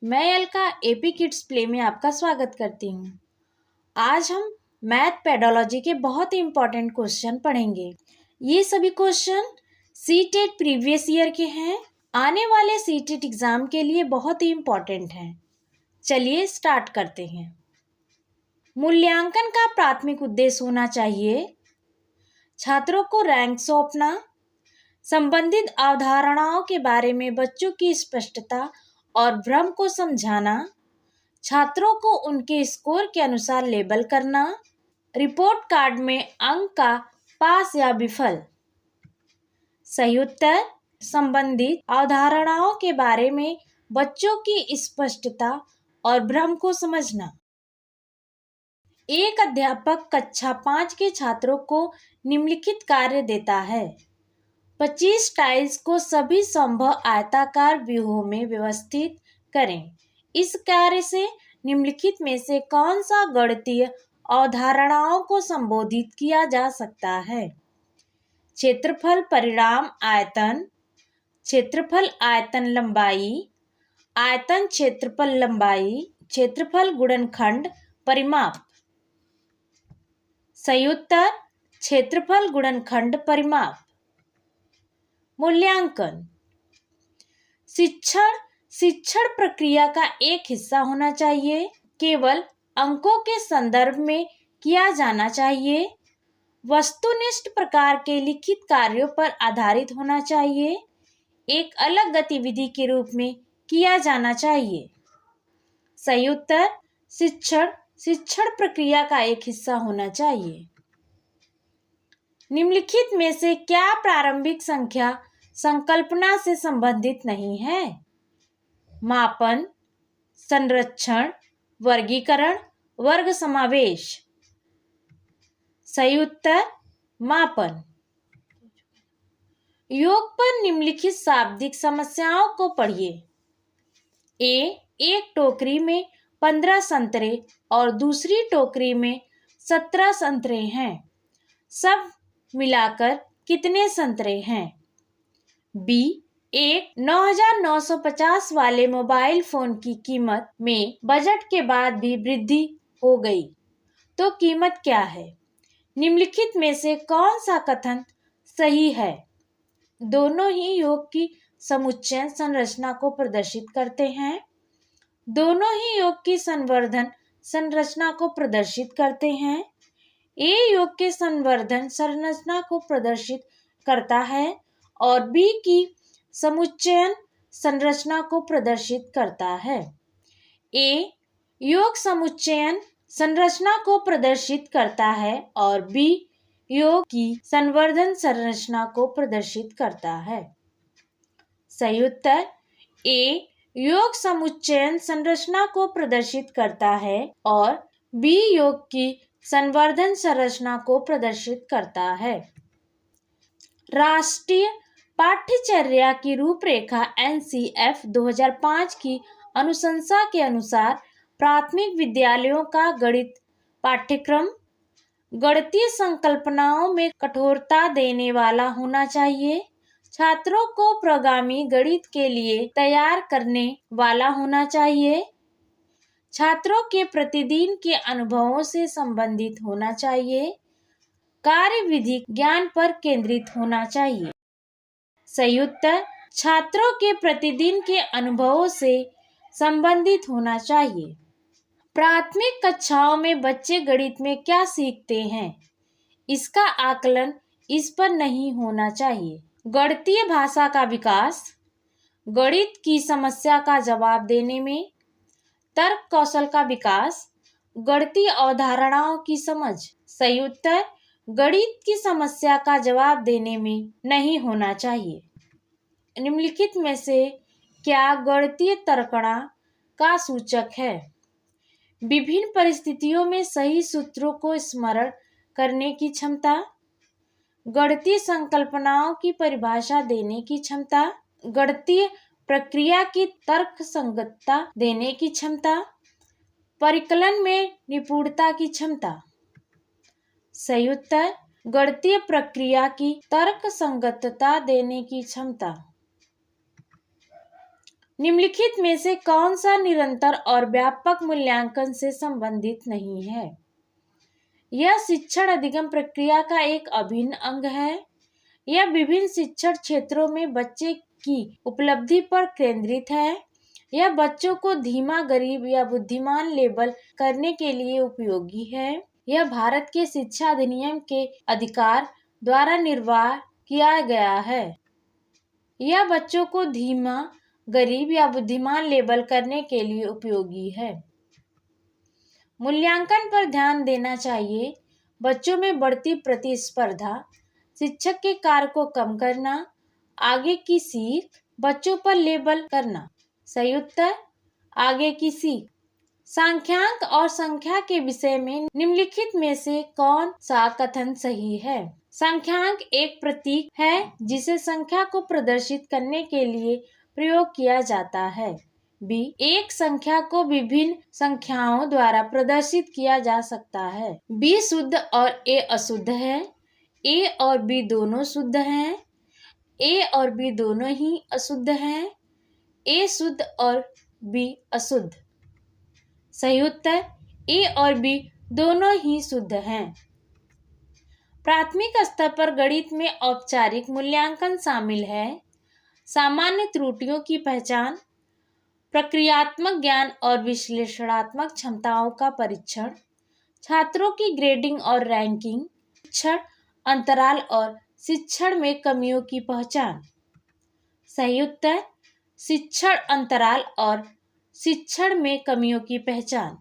मैं Alka AP kids play में आपका स्वागत करती हूँ। आज हम मैथ पेडोलॉजी के बहुत ही इम्पोर्टेंट क्वेश्चन पढ़ेंगे। ये सभी क्वेश्चन सीटेट प्रीवियस ईयर के हैं। आने वाले सीटेट एग्जाम के लिए बहुत ही इम्पोर्टेंट हैं। चलिए स्टार्ट करते हैं। मूल्यांकन का प्राथमिक उद्देश्य होना चाहिए छात्रों को रैंक सौंपना, संबंधित अवधारणाओं के बारे में बच्चों की स्पष्टता और भ्रम को समझाना, छात्रों को उनके स्कोर के अनुसार लेबल करना, रिपोर्ट कार्ड में अंक का पास या विफल। सही उत्तर संबंधित अवधारणाओं के बारे में बच्चों की स्पष्टता और भ्रम को समझना। एक अध्यापक कक्षा 5 के छात्रों को निम्नलिखित कार्य देता है। 25 टाइल्स को सभी संभव आयताकार व्यूहों में व्यवस्थित करें। इस कार्य से निम्नलिखित में से कौन सा गणितीय अवधारणाओं को संबोधित किया जा सकता है? क्षेत्रफल परिमाण आयतन, क्षेत्रफल आयतन लंबाई, आयतन क्षेत्रफल लंबाई, क्षेत्रफल गुणनखंड परिमाप। सही उत्तर क्षेत्रफल गुणनखंड परिमाप। मूल्यांकन शिक्षण प्रक्रिया का एक हिस्सा होना चाहिए। केवल अंकों के संदर्भ में किया जाना चाहिए। वस्तुनिष्ठ प्रकार के लिखित कार्यों पर आधारित होना चाहिए। एक अलग गतिविधि के रूप में किया जाना चाहिए। सही उत्तर शिक्षण प्रक्रिया का एक हिस्सा होना चाहिए। निम्नलिखित में से क्या प्रारंभिक संख्या संकल्पना से संबंधित नहीं है? मापन, संरक्षण, वर्गीकरण, वर्ग समावेश। सही उत्तर मापन। योग पर निम्नलिखित शाब्दिक समस्याओं को पढ़िए। एक टोकरी में 15 संतरे और दूसरी टोकरी में 17 संतरे हैं। सब मिलाकर कितने संतरे हैं? बी, एक 9,950 वाले मोबाइल फोन की कीमत में बजट के बाद भी वृद्धि हो गई, तो कीमत क्या है? निम्नलिखित में से कौन सा कथन सही है? दोनों ही योग की समुच्चय संरचना को प्रदर्शित करते हैं। दोनों ही योग की संवर्धन संरचना को प्रदर्शित करते हैं। ए योग के संवर्धन संरचना को प्रदर्शित करता है और बी की समुच्चयन संरचना को प्रदर्शित करता है। ए योग समुच्चयन संरचना को प्रदर्शित करता है और बी योग की संवर्धन संरचना को प्रदर्शित करता है। सही उत्तर ए योग समुच्चयन संरचना को प्रदर्शित करता है और बी योग की संवर्धन संरचना को प्रदर्शित करता है। राष्ट्रीय पाठ्यचर्या की रूपरेखा NCF 2005 की अनुशंसा के अनुसार प्राथमिक विद्यालयों का गणित पाठ्यक्रम गणितीय संकल्पनाओं में कठोरता देने वाला होना चाहिए, छात्रों को प्रगामी गणित के लिए तैयार करने वाला होना चाहिए, छात्रों के प्रतिदिन के अनुभवों से संबंधित होना चाहिए, कार्यविधि ज्ञान पर केंद्रित होना चाहिए। सही उत्तर छात्रों के प्रतिदिन के अनुभवों से संबंधित होना चाहिए। प्राथमिक कक्षाओं में बच्चे गणित में क्या सीखते हैं, इसका आकलन इस पर नहीं होना चाहिए। गणितीय भाषा का विकास, गणित की समस्या का जवाब देने में, तर्क कौशल का विकास, गणितीय अवधारणाओं की समझ। सही उत्तर गणित की समस्या का जवाब देने में नहीं होना चाहिए। निम्नलिखित में से क्या गणितीय तर्कणा का सूचक है? विभिन्न परिस्थितियों में सही सूत्रों को स्मरण करने की क्षमता, गणितीय संकल्पनाओं की परिभाषा देने की क्षमता, गणितीय प्रक्रिया की तर्क संगतता देने की क्षमता, परिकलन में निपुणता की क्षमता। सही उत्तर गणितीय प्रक्रिया की तर्क संगतता देने की क्षमता। निम्नलिखित में से कौन सा निरंतर और व्यापक मूल्यांकन से संबंधित नहीं है? यह शिक्षण अधिगम प्रक्रिया का एक अभिन्न अंग है। यह विभिन्न शिक्षण क्षेत्रों में बच्चे की उपलब्धि पर केंद्रित है। यह बच्चों को धीमा, गरीब या बुद्धिमान लेबल करने के लिए उपयोगी है। यह भारत के शिक्षा अधिनियम के अधिकार द्वारा निर्वाह किया गया है। यह बच्चों को धीमा, गरीब या बुद्धिमान लेबल करने के लिए उपयोगी है। मूल्यांकन पर ध्यान देना चाहिए। बच्चों में बढ़ती प्रतिस्पर्धा, शिक्षक के कार्य को कम करना, आगे की सीख, बच्चों पर लेबल करना। सही उत्तर आगे की सीख। सांख्यांक और संख्या के विषय में निम्नलिखित में से कौन सा कथन सही है? संख्यांक एक प्रतीक है जिसे संख्या को प्रदर्शित करने के लिए प्रयोग किया जाता है। बी, एक संख्या को विभिन्न संख्याओं द्वारा प्रदर्शित किया जा सकता है। बी शुद्ध और ए अशुद्ध है। ए और बी दोनों शुद्ध हैं। ए और बी दोनों ही अशुद्ध हैं। ए शुद्ध और बी अशुद्ध। सही उत्तर ए और बी दोनों ही शुद्ध हैं। प्राथमिक स्तर पर गणित में औपचारिक मूल्यांकन शामिल है। सामान्य त्रुटियों की पहचान, प्रक्रियात्मक ज्ञान और विश्लेषणात्मक क्षमताओं का परीक्षण, छात्रों की ग्रेडिंग और रैंकिंग, शिक्षण अंतराल और शिक्षण में कमियों की पहचान। सही उत्तर शिक्षण अंतराल और शिक्षण में कमियों की पहचान।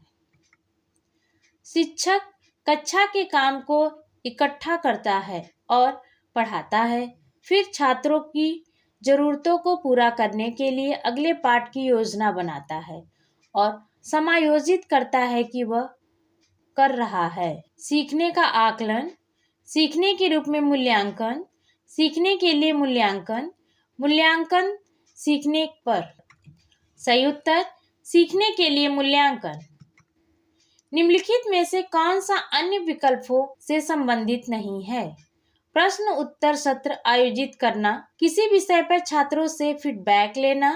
शिक्षक कक्षा के काम को इकट्ठा करता है और पढ़ाता है, फिर छात्रों की जरूरतों को पूरा करने के लिए अगले पाठ की योजना बनाता है और समायोजित करता है कि वह कर रहा है। सीखने का आकलन, सीखने के रूप में मूल्यांकन, सीखने के लिए मूल्यांकन, मूल्यांकन सीखने पर। सही उत्तर सीखने के लिए मूल्यांकन। निम्नलिखित में से कौन सा अन्य विकल्पों से संबंधित नहीं है? प्रश्न उत्तर सत्र आयोजित करना, किसी विषय पर छात्रों से फीडबैक लेना,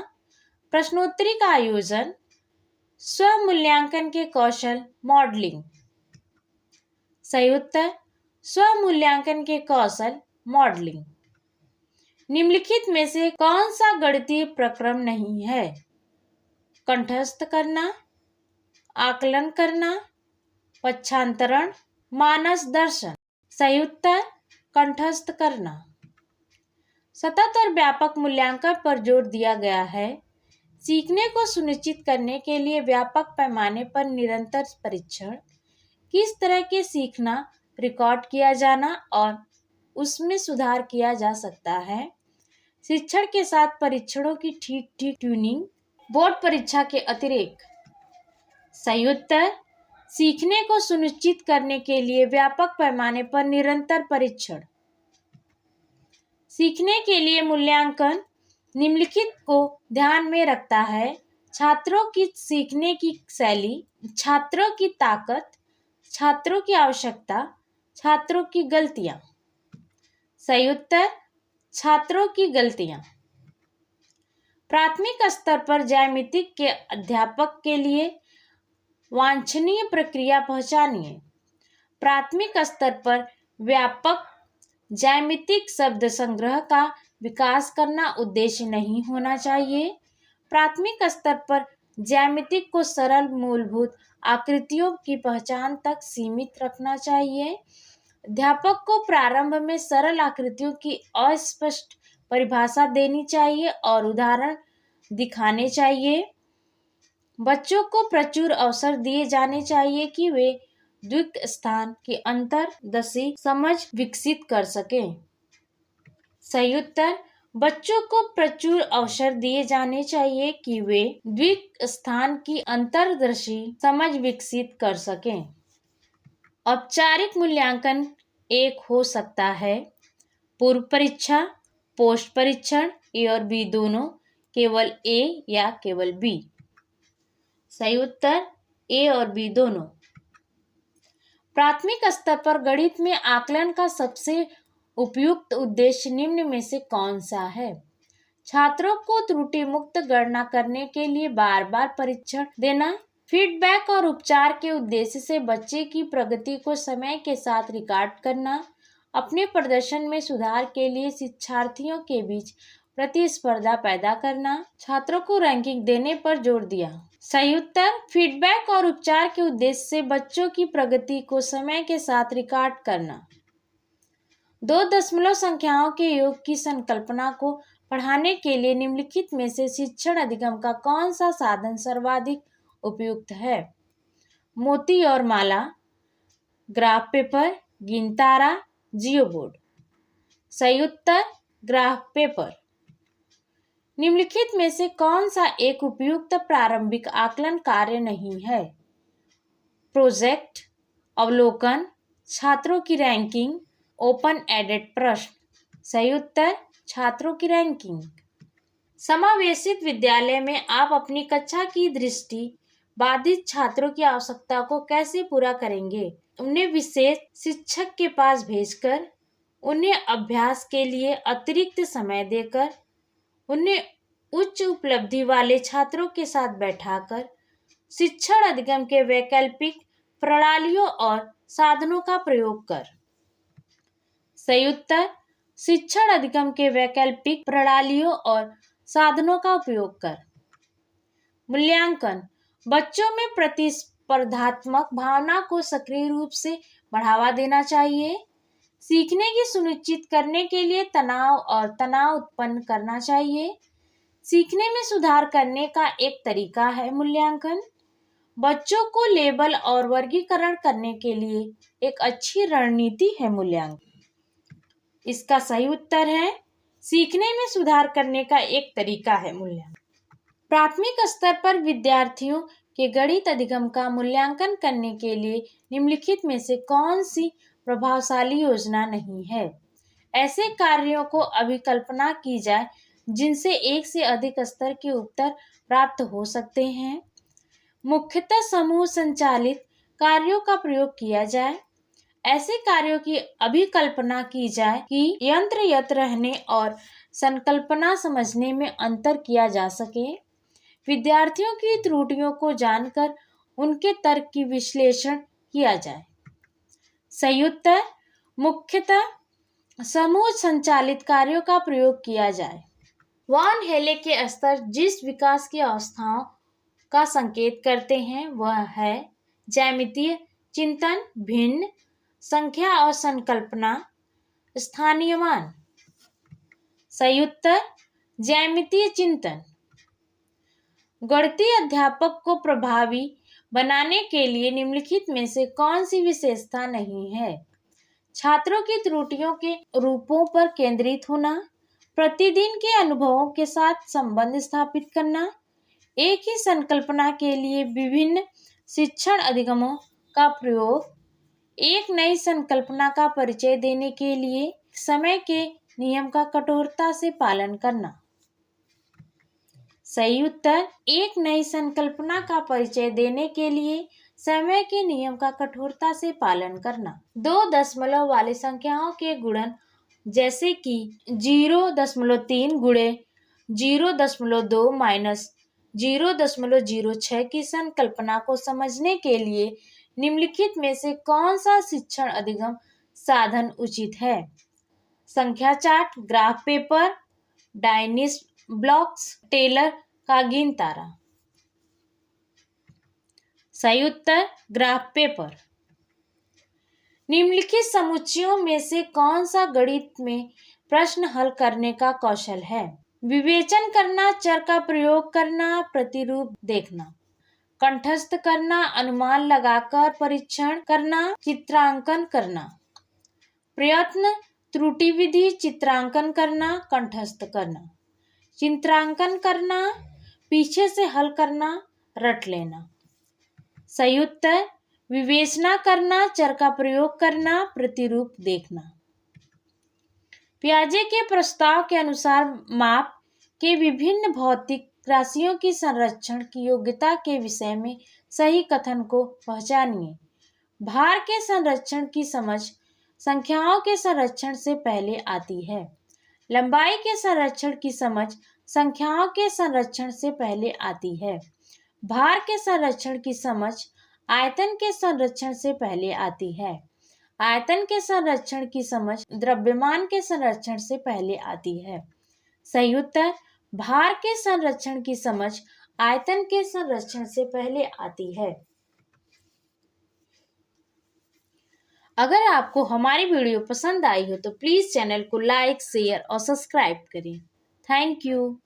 प्रश्नोत्तरी का आयोजन, स्व मूल्यांकन के कौशल, मॉडलिंग। सही उत्तर स्व मूल्यांकन के कौशल, मॉडलिंग। निम्नलिखित में से कौन सा गणितीय प्रक्रम नहीं है? कंठस्थ करना, आकलन करना, पक्षांतरण, मानस दर्शन। सही उत्तर कंठस्थ करना। सतत और व्यापक मूल्यांकन पर जोर दिया गया है। सीखने को सुनिश्चित करने के लिए व्यापक पैमाने पर निरंतर परीक्षण, किस तरह के सीखना रिकॉर्ड किया जाना और उसमें सुधार किया जा सकता है, शिक्षण के साथ परीक्षणों की ठीक ट्यूनिंग, बोर्ड परीक्षा के अतिरिक्त। सही उत्तर सीखने को सुनिश्चित करने के लिए व्यापक पैमाने पर निरंतर परीक्षण। सीखने के लिए मूल्यांकन निम्नलिखित को ध्यान में रखता है: छात्रों की सीखने की शैली, छात्रों की ताकत, छात्रों की आवश्यकता, छात्रों की गलतियां। सही उत्तर छात्रों की गलतियां। प्राथमिक स्तर पर ज्यामिति के अध्यापक के लिए वांछनीय प्रक्रिया पहचानिए। प्राथमिक स्तर पर व्यापक ज्यामितिक शब्द संग्रह का विकास करना उद्देश्य नहीं होना चाहिए। प्राथमिक स्तर पर ज्यामितिक को सरल मूलभूत आकृतियों की पहचान तक सीमित रखना चाहिए। अध्यापक को प्रारंभ में सरल आकृतियों की अस्पष्ट परिभाषा देनी चाहिए और उदाहरण दिखाने चाहिए। बच्चों को प्रचुर अवसर दिए जाने चाहिए कि वे द्विक स्थान की अंतर्दर्शी समझ विकसित कर सकें। सही उत्तर बच्चों को प्रचुर अवसर दिए जाने चाहिए कि वे द्विक स्थान की अंतर्दर्शी समझ विकसित कर सकें। औपचारिक मूल्यांकन एक हो सकता है: पूर्व परीक्षा, पोस्ट परीक्षण, ए और बी दोनों, केवल ए या केवल बी। सही उत्तर ए और बी दोनों। प्राथमिक स्तर पर गणित में आकलन का सबसे उपयुक्त उद्देश्य निम्न में से कौन सा है? छात्रों को त्रुटि मुक्त गणना करने के लिए बार बार परीक्षण देना, फीडबैक और उपचार के उद्देश्य से बच्चे की प्रगति को समय के साथ रिकॉर्ड करना, अपने प्रदर्शन में सुधार के लिए शिक्षार्थियों के बीच प्रतिस्पर्धा पैदा करना, छात्रों को रैंकिंग देने पर जोर दिया। सही उत्तर, फीडबैक और उपचार के उद्देश्य से बच्चों की प्रगति को समय के साथ रिकॉर्ड करना। दो दशमलव संख्याओं के योग की संकल्पना को पढ़ाने के लिए निम्नलिखित में से शिक्षण अधिगम का कौन सा साधन सर्वाधिक उपयुक्त है? मोती और माला, ग्राफ पेपर, गिनतारा, जियो बोर्ड। सही उत्तर, ग्राफ पेपर। निम्नलिखित में से कौन सा एक उपयुक्त प्रारंभिक आकलन कार्य नहीं है? प्रोजेक्ट, अवलोकन, छात्रों की रैंकिंग, ओपन एडेड प्रश्न। सही उत्तर, छात्रों की रैंकिंग। समावेशित विद्यालय में आप अपनी कक्षा की दृष्टि बाधित छात्रों की आवश्यकता को कैसे पूरा करेंगे? उन्हें विशेष शिक्षक के पास भेजकर, उन्हें अभ्यास के लिए अतिरिक्त समय देकर, उन्हें उच्च उपलब्धि वाले छात्रों के साथ बैठाकर, शिक्षण अधिगम के वैकल्पिक प्रणालियों और साधनों का प्रयोग कर। सही उत्तर, शिक्षण अधिगम के वैकल्पिक प्रणालियों और साधनों का उपयोग कर। मूल्यांकन, बच्चों में प्रतिस्पर्धात्मक भावना को सक्रिय रूप से बढ़ावा देना चाहिए। सीखने की सुनिश्चित करने के लिए तनाव और तनाव उत्पन्न करना चाहिए। सीखने में सुधार करने का एक तरीका है मूल्यांकन। बच्चों को लेबल और वर्गीकरण करने के लिए एक अच्छी रणनीति है मूल्यांकन। इसका सही उत्तर है, सीखने में सुधार करने का एक तरीका है मूल्यांकन। प्राथमिक स्तर पर विद्यार्थियों के गणित अधिगम का मूल्यांकन करने के लिए निम्नलिखित में से कौन सी प्रभावशाली योजना नहीं है? ऐसे कार्यों को अभिकल्पना की जाए जिनसे एक से अधिक स्तर के उत्तर प्राप्त हो सकते हैं। मुख्यतः समूह संचालित कार्यों का प्रयोग किया जाए। ऐसे कार्यों की अभिकल्पना की जाए कि यंत्रवत रहने और संकल्पना समझने में अंतर किया जा सके। विद्यार्थियों की त्रुटियों को जानकर उनके तर्क की विश्लेषण किया जाए। सही उत्तर, मुख्यतः समूह संचालित कार्यों का प्रयोग किया जाए। वॉन हेले के स्तर जिस विकास की अवस्थाओं का संकेत करते हैं वह है ज्यामितीय चिंतन, भिन्न, संख्या और संकल्पना, स्थानीयमान। सही उत्तर, ज्यामितीय चिंतन। गणितीय अध्यापक को प्रभावी बनाने के लिए निम्नलिखित में से कौन सी विशेषता नहीं है? छात्रों की त्रुटियों के रूपों पर केंद्रित होना, प्रतिदिन के अनुभवों के साथ संबंध स्थापित करना, एक ही संकल्पना के लिए विभिन्न शिक्षण अधिगमों का प्रयोग, एक नई संकल्पना का परिचय देने के लिए समय के नियम का कठोरता से पालन करना। सही उत्तर, एक नई संकल्पना का परिचय देने के लिए समय के नियम का कठोरता से पालन करना। दो दशमलव वाली संख्याओं के गुणन जैसे कि 0.3 गुणे 0.2 माइनस 0.06 की संकल्पना को समझने के लिए निम्नलिखित में से कौन सा शिक्षण अधिगम साधन उचित है? संख्या chart, graph paper, Dienes blocks, Taylor का गिनतारा। सही उत्तर, ग्राफ पेपर। निम्नलिखित समुच्चयों में से कौन सा गणित में प्रश्न हल करने का कौशल है? विवेचन करना, चर का प्रयोग करना, प्रतिरूप देखना, कंठस्थ करना, अनुमान लगाकर परीक्षण करना, चित्रांकन करना। प्रयत्न, त्रुटि विधि, चित्रांकन करना, कंठस्थ करना, चित्रांकन करना, पीछे से हल करना, रट लेना। सही उत्तर, विवेचना करना, चर का प्रयोग करना, प्रतिरूप देखना। पियाजे के प्रस्ताव के अनुसार माप के विभिन्न भौतिक राशियों की संरक्षण की योग्यता के विषय में सही कथन को पहचानिए। भार के संरक्षण की समझ संख्याओं के संरक्षण से पहले आती है। लंबाई के संरक्षण की समझ संख्याओं के संरक्षण से पहले आती है। भार के संरक्षण की समझ आयतन के संरक्षण से पहले आती है। आयतन के संरक्षण की समझ द्रव्यमान के संरक्षण से पहले आती है। सही उत्तर, भार के संरक्षण की समझ आयतन के संरक्षण से पहले आती है। अगर आपको हमारी वीडियो पसंद आई हो तो प्लीज़ चैनल को लाइक, शेयर और सब्सक्राइब करें। Thank you.